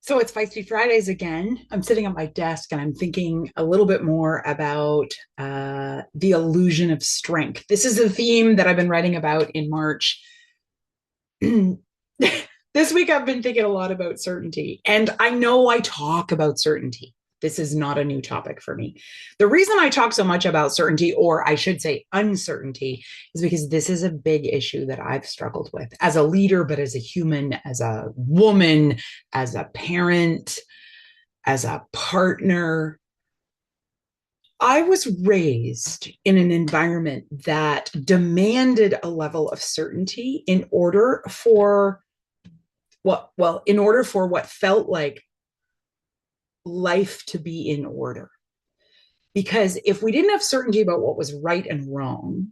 So it's Feisty Fridays again. I'm sitting at my desk and I'm thinking a little bit more about the illusion of strength. This is a theme that I've been writing about in March. This week, I've been thinking a lot about certainty, and I know I talk about certainty. This is not a new topic for me. The reason I talk so much about certainty, or I should say uncertainty, is because this is a big issue that I've struggled with as a leader, but as a human, as a woman, as a parent, as a partner. I was raised in an environment that demanded a level of certainty in order for what felt like life to be in order. Because if we didn't have certainty about what was right and wrong,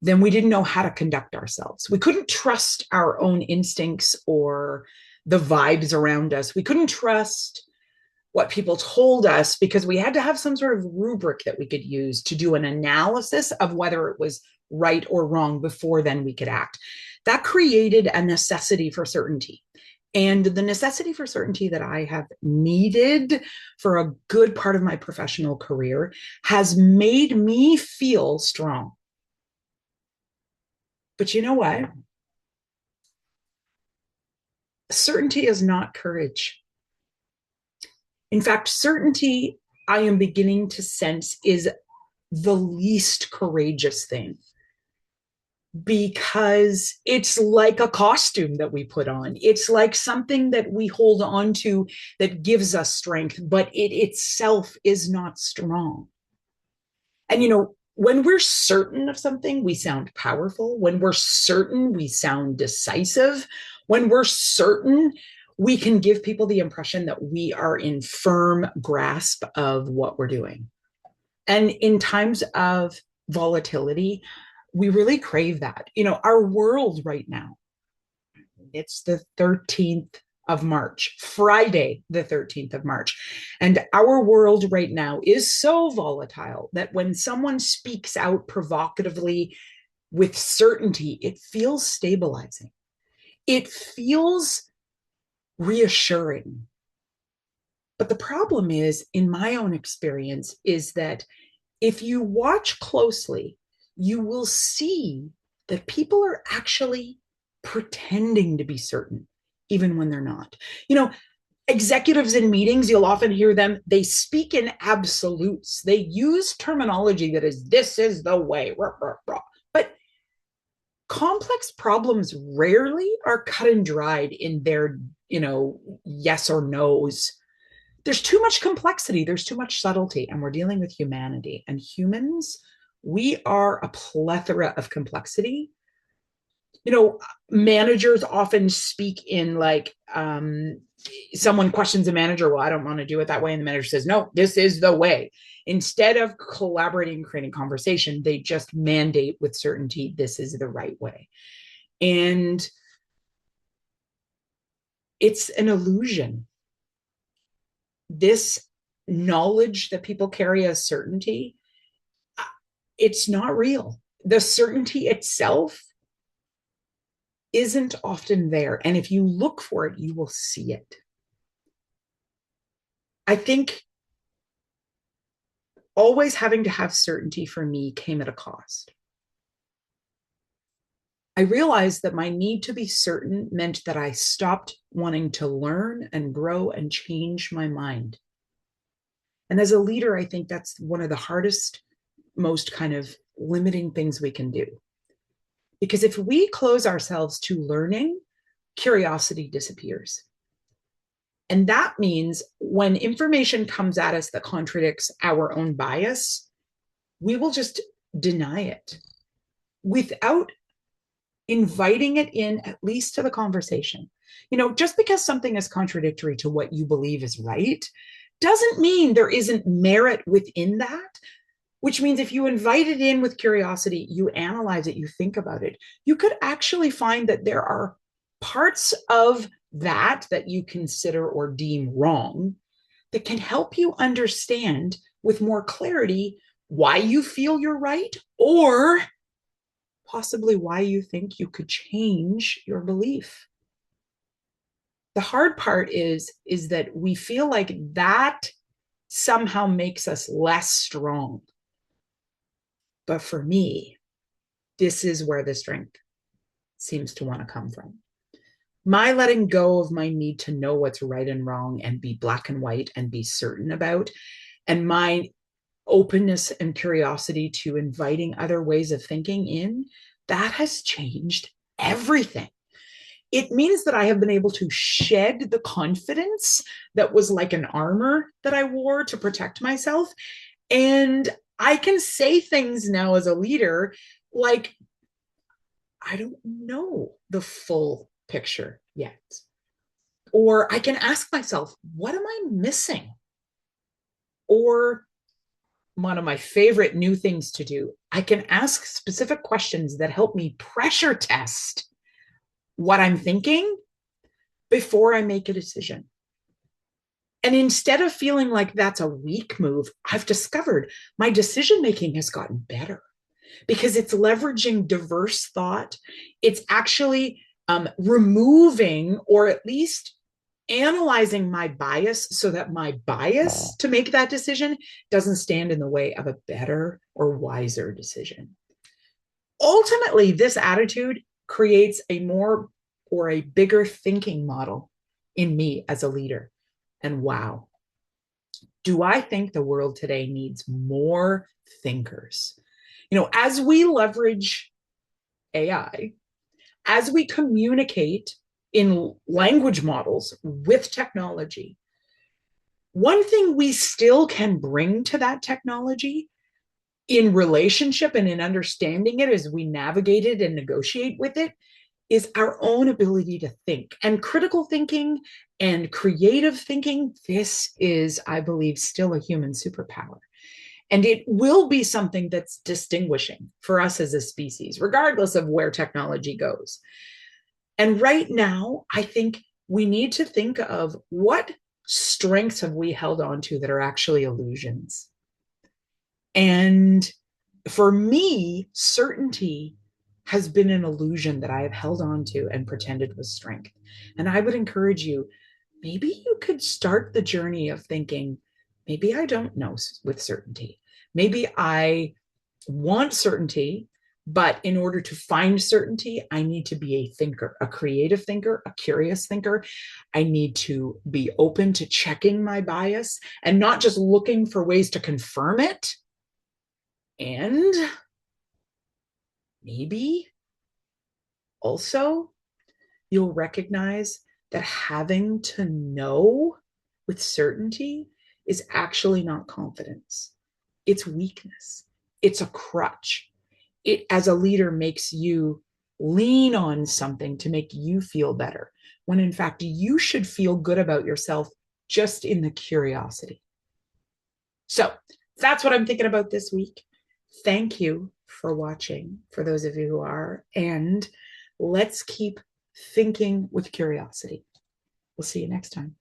then we didn't know how to conduct ourselves. We couldn't trust our own instincts or the vibes around us. We couldn't trust what people told us because we had to have some sort of rubric that we could use to do an analysis of whether it was right or wrong before then we could act. That created a necessity for certainty. And the necessity for certainty that I have needed for a good part of my professional career has made me feel strong. But you know what? Certainty is not courage. In fact, certainty, I am beginning to sense, is the least courageous thing because it's like a costume that we put on. It's like something that we hold on to that gives us strength, but it itself is not strong. And, when we're certain of something, we sound powerful. When we're certain, we sound decisive. When we're certain, we can give people the impression that we are in firm grasp of what we're doing. And in times of volatility, we really crave that. Our world right now, it's the 13th of March, Friday, the 13th of March. And our world right now is so volatile that when someone speaks out provocatively with certainty, it feels stabilizing. It feels reassuring. But the problem is, in my own experience, is that if you watch closely, you will see that people are actually pretending to be certain, even when they're not. Executives in meetings, you'll often hear them, they speak in absolutes. They use terminology that is, this is the way, rah, rah, rah. But complex problems rarely are cut and dried in their, yes or no's. There's too much complexity, there's too much subtlety, and we're dealing with humanity. And humans, we are a plethora of complexity. Managers often speak in like, someone questions a manager, well, I don't want to do it that way. And the manager says, no, this is the way. Instead of collaborating and creating conversation, they just mandate with certainty, this is the right way. And it's an illusion. This knowledge that people carry as certainty, it's not real. The certainty itself isn't often there. And if you look for it, you will see it. I think always having to have certainty for me came at a cost. I realized that my need to be certain meant that I stopped wanting to learn and grow and change my mind. And as a leader, I think that's one of the hardest, most kind of limiting things we can do. Because if we close ourselves to learning, curiosity disappears. And that means when information comes at us that contradicts our own bias, we will just deny it without inviting it in, at least to the conversation. Just because something is contradictory to what you believe is right doesn't mean there isn't merit within that, which means if you invite it in with curiosity, you analyze it, you think about it, you could actually find that there are parts of that you consider or deem wrong that can help you understand with more clarity why you feel you're right, or possibly why you think you could change your belief. The hard part is that we feel like that somehow makes us less strong. But for me, this is where the strength seems to want to come from. My letting go of my need to know what's right and wrong and be black and white and be certain about, and my openness and curiosity to inviting other ways of thinking in, that has changed everything. It means that I have been able to shed the confidence that was like an armor that I wore to protect myself. And I can say things now as a leader like, I don't know the full picture yet. Or I can ask myself, what am I missing? Or one of my favorite new things to do, I can ask specific questions that help me pressure test what I'm thinking before I make a decision. And instead of feeling like that's a weak move, I've discovered my decision making has gotten better because it's leveraging diverse thought. It's actually removing or at least analyzing my bias so that my bias to make that decision doesn't stand in the way of a better or wiser decision. Ultimately, this attitude creates a more or a bigger thinking model in me as a leader. And wow, do I think the world today needs more thinkers? You know, as we leverage AI, as we communicate in language models with technology, one thing we still can bring to that technology in relationship and in understanding it as we navigate it and negotiate with it is our own ability to think. And critical thinking and creative thinking, this is, I believe, still a human superpower. And it will be something that's distinguishing for us as a species, regardless of where technology goes. And right now, I think we need to think of what strengths have we held on to that are actually illusions. And for me, certainty has been an illusion that I have held on to and pretended was strength. And I would encourage you, maybe you could start the journey of thinking, maybe I don't know with certainty. Maybe I want certainty, but in order to find certainty, I need to be a thinker, a creative thinker, a curious thinker. I need to be open to checking my bias and not just looking for ways to confirm it. And maybe also you'll recognize that having to know with certainty is actually not confidence. It's weakness. It's a crutch. It, as a leader, makes you lean on something to make you feel better, when in fact, you should feel good about yourself just in the curiosity. So that's what I'm thinking about this week. Thank you for watching, for those of you who are, and let's keep thinking with curiosity. We'll see you next time.